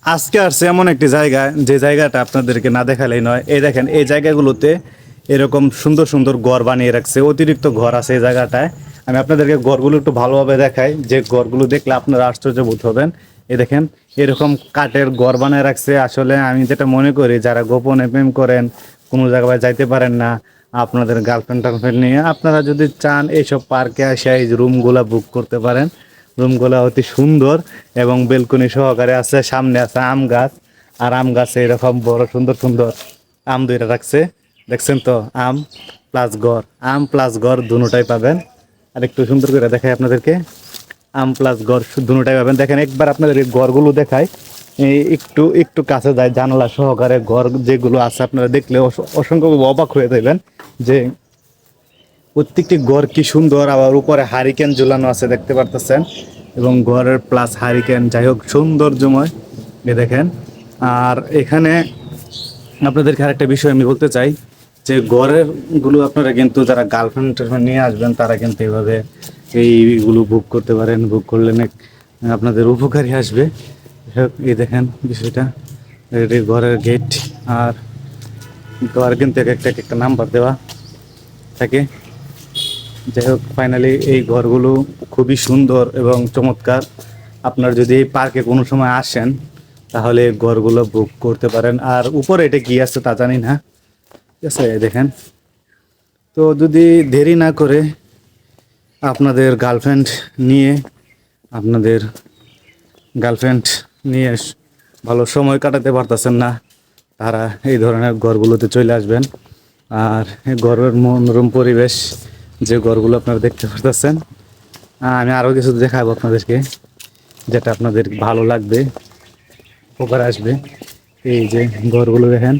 আজকে আসছে এমন একটি জায়গা, যে জায়গাটা আপনাদেরকে না দেখালেই নয়। এই দেখেন, এই জায়গাগুলোতে এরকম সুন্দর সুন্দর ঘর বানিয়ে রাখছে, অতিরিক্ত ঘর আছে এই জায়গাটায়। আমি আপনাদেরকে ঘরগুলো একটু ভালোভাবে দেখাই, যে ঘরগুলো দেখলে আপনারা আশ্চর্য বোধ হবেন। এই দেখেন, এরকম কাঠের ঘর বানিয়ে রাখছে। আসলে আমি যেটা মনে করি, যারা গোপনে প্রেম করেন, কোনো জায়গায় যাইতে পারেন না, আপনাদের গার্লফ্রেন্ড টার্লফ্রেন্ড নিয়ে আপনারা যদি চান, এইসব পার্কে এসে এই রুমগুলা বুক করতে পারেন। রুমগুলা অতি সুন্দর এবং বেলকনি সহকারে আছে। সামনে আছে আম গাছ, আর আম গাছে এরকম বড় সুন্দর সুন্দর আম ধরে রাখছে। দেখছেন তো, আম প্লাস ঘর, আম প্লাস ঘর দুটাই পাবেন। আর একটু সুন্দর করে দেখাই আপনাদেরকে, আম প্লাস ঘর দুটাই পাবেন। দেখেন, একবার আপনাদের এই ঘরগুলো দেখাই, এই একটু একটু কাছে যায়, জানালা সহকারে ঘর যেগুলো আছে, আপনারা দেখলে অসংখ্য অবাক হয়ে যাবেন যে প্রত্যেকটি ঘর কি সুন্দর। আবার উপরে হারিকেন ঝুলানো আছে, দেখতে পারতেছেন, এবং ঘরের প্লাস হারিকেন, যাই হোক সৌন্দর্যময়। এ দেখেন। আর এখানে আপনাদেরকে আরেকটা বিষয় আমি বলতে চাই, যে ঘরের গুলো আপনারা কিন্তু যারা গার্লফ্রেন্ড নিয়ে আসবেন, তারা কিন্তু এইভাবে এইগুলো বুক করতে পারেন। বুক করলে আপনাদের উপকারী আসবে। যাই হোক, এই দেখেন বিষয়টা, এটি ঘরের গেট। আর ঘর কিন্তু এক একটা এক একটা নাম্বার দেওয়া থাকে। যাই হোক, ফাইনালি এই ঘরগুলো খুবই সুন্দর এবং চমৎকার। আপনার যদি এই পার্কে কোনো সময় আসেন, তাহলে ঘরগুলো বুক করতে পারেন। আর উপরে এটা কি আছে তা জানি না, ঠিক আছে। দেখেন, তো যদি দেরি না করে আপনাদের গার্লফ্রেন্ড নিয়ে আপনাদের গার্লফ্রেন্ড নিয়ে ভালো সময় কাটাতে পারতেছেন না, তারা এই ধরনের ঘরগুলোতে চলে আসবেন। আর এই ঘরের মনোরম পরিবেশ, যে ঘরগুলো আপনারা দেখতে পারতেছেন, আমি আরও কিছু দেখাবো আপনাদেরকে, যেটা আপনাদের ভালো লাগবে, উপকার আসবে। এই যে ঘরগুলো দেখেন,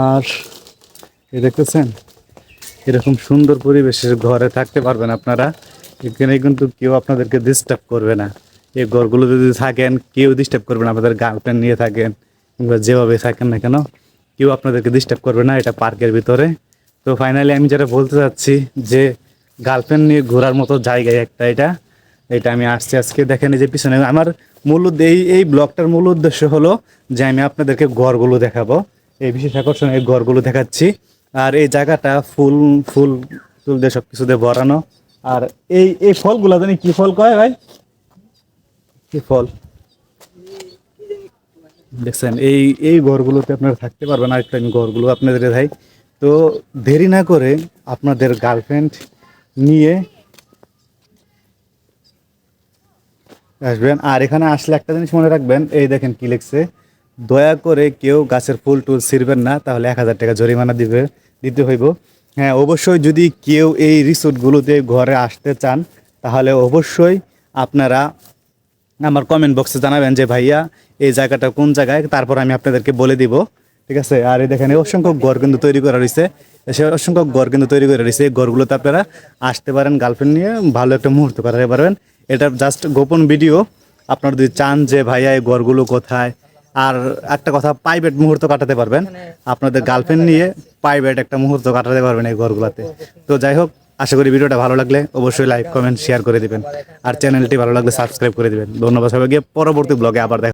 আর এই দেখতেছেন, এরকম সুন্দর পরিবেশের ঘরে থাকতে পারবেন আপনারা। এখানে কিন্তু কেউ আপনাদেরকে ডিস্টার্ব করবে না। এই ঘরগুলো যদি থাকেন, কেউ ডিস্টার্ব করবে না। আপনাদের গার্লফ্রেন্ড নিয়ে থাকেন কিংবা যেভাবে থাকেন না কেন, কেউ আপনাদেরকে ডিস্টার্ব করবে না। এটা পার্কের ভিতরে। তো ফাইনালি আমি যেটা বলতে চাচ্ছি, যে গার্লফ্রেন্ড নিয়ে ঘোরার মতো জায়গায় একটা এটা, এটা আমি আসছি আজকে। দেখেন, এই যে পিছনে আমার এই ব্লগটার মূল উদ্দেশ্য হলো যে আমি আপনাদেরকে ঘরগুলো দেখাবো, এই বিশেষ আকর্ষণ এই ঘরগুলো দেখাচ্ছি। আর এই জায়গাটা ফুল ফুল ফুল দিয়ে সব কিছু দিয়ে ভরানো। আর এই এই ফলগুলা জানি কি ফল কয় ভাই, কি ফল দেখছেন? এই এই ঘরগুলোতে আপনারা থাকতে পারবেন। আরেকটা আমি ঘরগুলো আপনাদের দেখাই। তো দেরি না করে আপনাদের গার্লফ্রেন্ড নিয়ে আসবেন। আর এখানে আসলে একটা জিনিস মনে রাখবেন, এই দেখেন কি লিখছে, দয়া করে কেউ গাছের ফুল টুল ছিঁড়বেন না, তাহলে 1000 টাকা জরিমানা দিতে হইব। হ্যাঁ, অবশ্যই যদি কেউ এই রিসোর্টগুলোতে ঘরে আসতে চান, তাহলে অবশ্যই আপনারা আমার কমেন্ট বক্সে জানাবেন যে ভাইয়া এই জায়গাটা কোন জায়গায়, তারপর আমি আপনাদেরকে বলে দিব, ঠিক আছে। আর এই দেখেন, অসংখ্য ঘর কিন্তু তৈরি করা রয়েছে, সে অসংখ্য ঘর কিন্তু তৈরি করে রয়েছে। এই ঘরগুলোতে আপনারা আসতে পারেন, গার্লফ্রেন্ড নিয়ে ভালো একটা মুহূর্ত কাটাতে পারবেন। এটা জাস্ট গোপন ভিডিও। আপনারা যদি চান যে ভাইয়া এই ঘরগুলো কোথায়, আর একটা কথা, প্রাইভেট মুহূর্ত কাটাতে পারবেন আপনাদের গার্লফ্রেন্ড নিয়ে, প্রাইভেট একটা মুহূর্ত কাটাতে পারবেন এই ঘরগুলোতে। তো যাই হোক, আশা করি ভিডিওটা ভালো লাগলে অবশ্যই লাইক কমেন্ট শেয়ার করে দিবেন, আর চ্যানেলটি ভালো লাগলে সাবস্ক্রাইব করে দিবেন। ধন্যবাদ সবাইকে। পরবর্তী ব্লগে আবার দেখা।